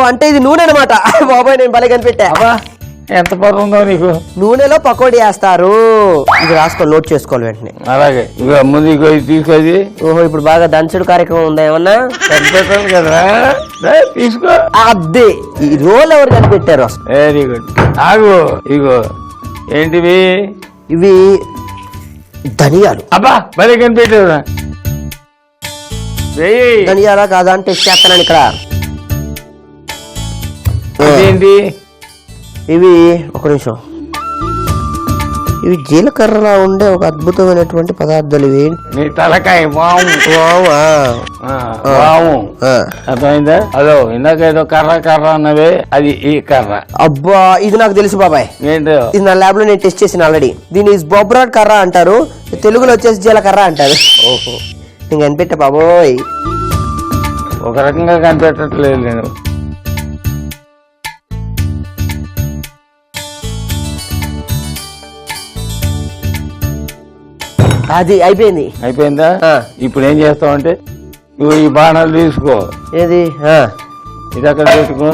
అంటే ఇది నూనె అనమాట. బాబాయ్ నేను భలే కనిపెట్టా. ఎంత పొర ఉందో నీకు. నూనెలో పకోడీ వేస్తారు. ఇది రాసుకోవాలి, నోట్ చేసుకోవాలి వెంటనే. అలాగే ఇక ముందు ఇక తీసుకోది. ఓహో ఇప్పుడు బాగా దంచుడు కార్యక్రమం ఉందా ఏమన్నా? కనిపెట్టాలి కదా, తీసుకో. అదే ఈ రోల్ ఎవరు కనిపెట్టారు? Very good. ఆగు, ఇగో ఏంటివి? ఇవి ధనియాలు. అబ్బా భలే కనిపెట్టావు. ధనియాలా కాదా అంటే టెస్ట్ చేస్తాను ఇక్కడ. ఏంటి ఇవి? ఒక నిమిషం. ఇవి జీలకర్రలా ఉండే ఒక అద్భుతమైనటువంటి పదార్థాలు. ఇవి నీ తలకాయ వాము. అర్థమైందా? అదో ఇందాక ఏదో కర్ర కర్ర అన్నవే, అది ఈ కర్ర. అబ్బా ఇది నాకు తెలుసు బాబాయ్. ఏంటో ఇది నా ల్యాబ్ లో నేను టెస్ట్ చేసిన ఆల్రెడీ. దీన్ని బొబ్రాడ్ కర్ర అంటారు, తెలుగులో వచ్చేసి జీలకర్ర అంటారు. ఓహో నేను కనిపెట్టా బాబోయ్. ఒక రకంగా కనిపెట్టట్లేదు నేను. అది అయిపోయింది. అయిపోయిందా? ఇప్పుడు ఏం చేస్తావంటే నువ్వు ఈ బాణాలు తీసుకో. ఏది? ఇది అక్కడ పెట్టుకో.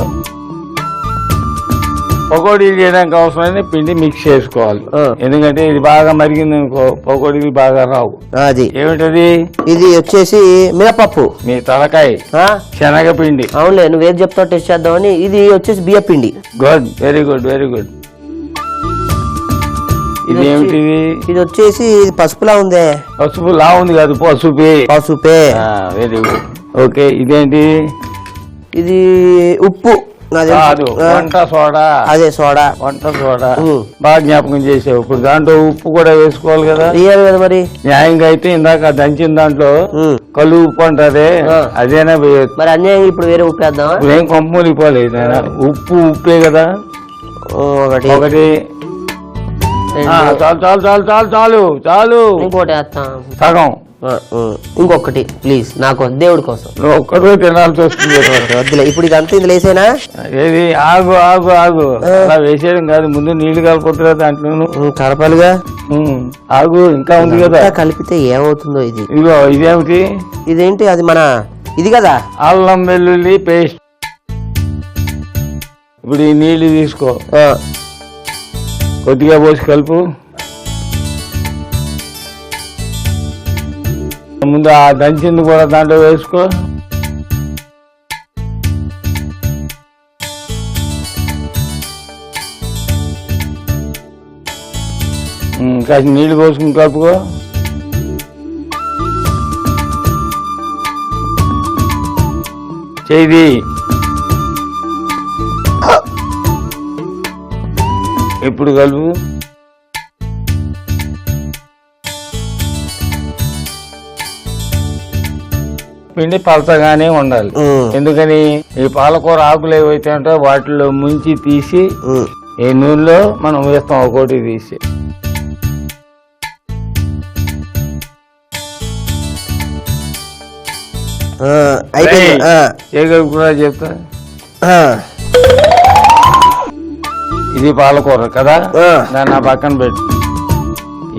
పకోడీలు చేయడానికి అవసరమైన పిండి మిక్స్ చేసుకోవాలి. ఎందుకంటే ఇది బాగా మరిగింది అనుకో పకోడీలు బాగా రావు. అది ఏమిటది? ఇది వచ్చేసి మినపప్పు. మీ తలకాయ శనగపిండి. అవునులే, నువ్వేం చెప్తావు టెస్ట్ చేద్దామని. ఇది వచ్చేసి బియ్య పిండి. Good, very good, very good. ఇది ఏమిటిది? ఇది వచ్చేసి పసుపులా ఉందే. పసుపు లా ఉంది కాదు, పసుపే. పసుపే. Very good. ఓకే, ఇదేంటి? ఇది ఉప్పు. వంట సోడా. అదే సోడా. వంట సోడా. బాగా జ్ఞాపకం చేసావు. ఇప్పుడు దాంట్లో ఉప్పు కూడా వేసుకోవాలి కదా. వేయాలి కదా మరి. న్యాయంగా అయితే ఇందాక దంచిన దాంట్లో కళ్ళు ఉప్పు అంటారే, అదేనా వేయచ్చు. మరి అన్యాయంగా ఇప్పుడు వేరే ఉప్పు వేద్దామా? ఏం కొంపలిపోలేదు. ఉప్పు ఉప్పే కదా. ఒకటి చాలు చాలు చాలు చాలు చాలు చాలు. ఇంకోటి వేస్తాం సగం. ఇంకొకటి ప్లీజ్, నాకు దేవుడి కోసం. నువ్వు ఒక్కడే తినాల్సి వస్తుంది. వద్దులే ఇప్పుడు ఇదంతా ఇందులో వేసేనా? ఏది? ఆగు ఆగు ఆగు. అలా వేసేయడం కాదు, ముందు నీళ్లు కలిపోతున్నా దాంట్లో. కలపాలిగా. ఆగు, ఇంకా ఉంది కదా. కలిపితే ఏమవుతుందో ఇది. ఇదిగో ఇదేమిటి? ఇదేంటి? అది మన ఇది కదా, అల్లం వెల్లుల్లి పేస్ట్. ఇప్పుడు ఈ నీళ్లు తీసుకో, కొద్దిగా పోసి కలుపు. ముందు ఆ దంచింది కూడా దాంట్లో వేసుకో. కాస్త నీళ్లు పోసుకుని కలుపుకో. చేయి. ఇప్పుడు కలుపు. పిండి పలచగానే ఉండాలి. ఎందుకని? ఈ పాలకూర ఆకులు ఏవైతే ఉంటాయో వాటిలో ముంచి తీసి ఈ నూనెలో మనం వేస్తాం, ఒకటి తీసి. చేయగలుగుతున్నా చెప్తా. ఇది పాలకూర కదా, దాన్ని ఆ పక్కన పెట్టు.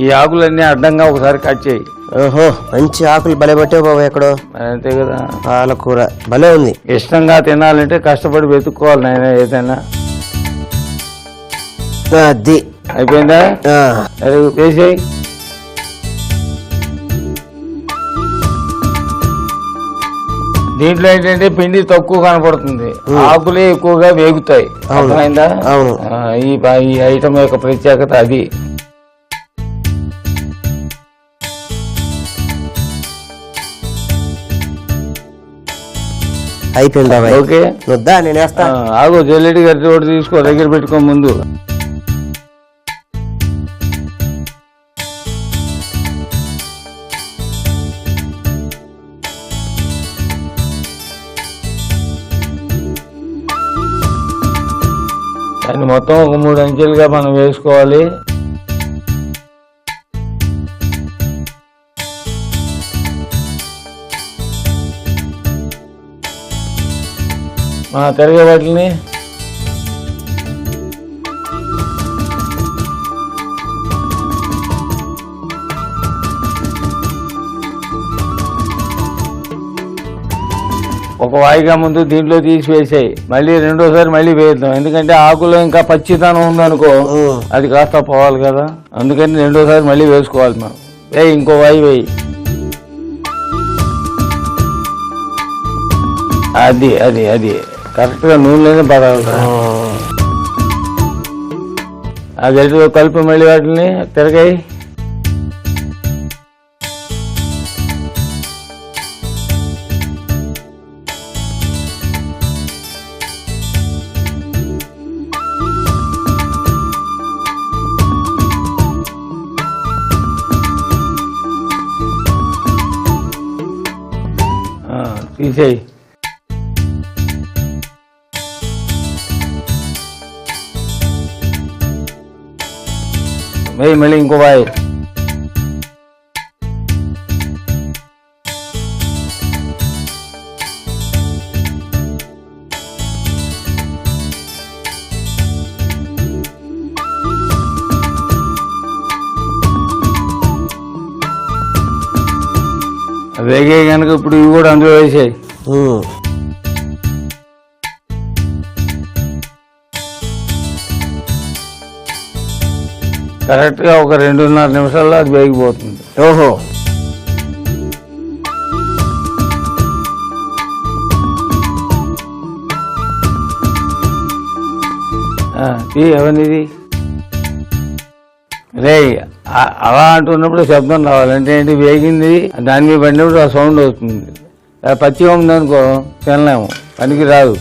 ఈ ఆకులన్నీ అడ్డంగా ఒకసారి కట్ చేయి. ఓహో మంచి ఆకులు భలే పట్టావు బాబు. ఎక్కడో అంతే కదా. పాలకూర భలే ఉంది. ఇష్టంగా తినాలంటే కష్టపడి వెతుక్కోవాలి నాయన ఏదైనా. అది అయిపోయిందా? వేసేయి. దీంట్లో ఏంటంటే పిండి తక్కువ కనపడుతుంది, ఆకులే ఎక్కువగా వేగుతాయి. అర్థమైందా? అవును. ఈ ఐటమ్ యొక్క ప్రత్యేకత అది. అయిపోయిందా? ఓకే, వద్దా నేను వేస్తా. ఆగు, జల్లెడి గట్టి ఒకటి తీసుకో, దగ్గర పెట్టుకో ముందు. దాన్ని మొత్తం ఒక 3 అంచెలుగా మనం వేసుకోవాలి. తిరిగే వాటిని ఒక వాయిగా ముందు దీంట్లో తీసి వేసాయి, మళ్ళీ రెండోసారి మళ్ళీ వేద్దాం. ఎందుకంటే ఆకులో ఇంకా పచ్చితనం ఉందనుకో అది కాస్త పోవాలి కదా, అందుకని రెండోసారి మళ్ళీ వేసుకోవాలి మనం. ఇంకో వాయి వేయి. అది అది అది కరెక్ట్గా నూనెలోనే పడాలి. ఆ గట్టిలో కలిపి మళ్ళీ వాటిని తిరగాయి. తీసేయి. మళ్ళీ ఇంకో వాయి. వేగే కనుక ఇప్పుడు ఇవి కూడా అందులో వేసాయి. కరెక్ట్గా ఒక 2.5 నిమిషాల్లో అది వేగిపోతుంది. ఓహో, అవన్నీ రే అలా అంటున్నప్పుడు శబ్దం రావాలంటే ఏంటి, వేగింది దాని మీద పడినప్పుడు ఆ సౌండ్ అవుతుంది. పచ్చిగా ఉందనుకో తినలేము, పనికి రాదు.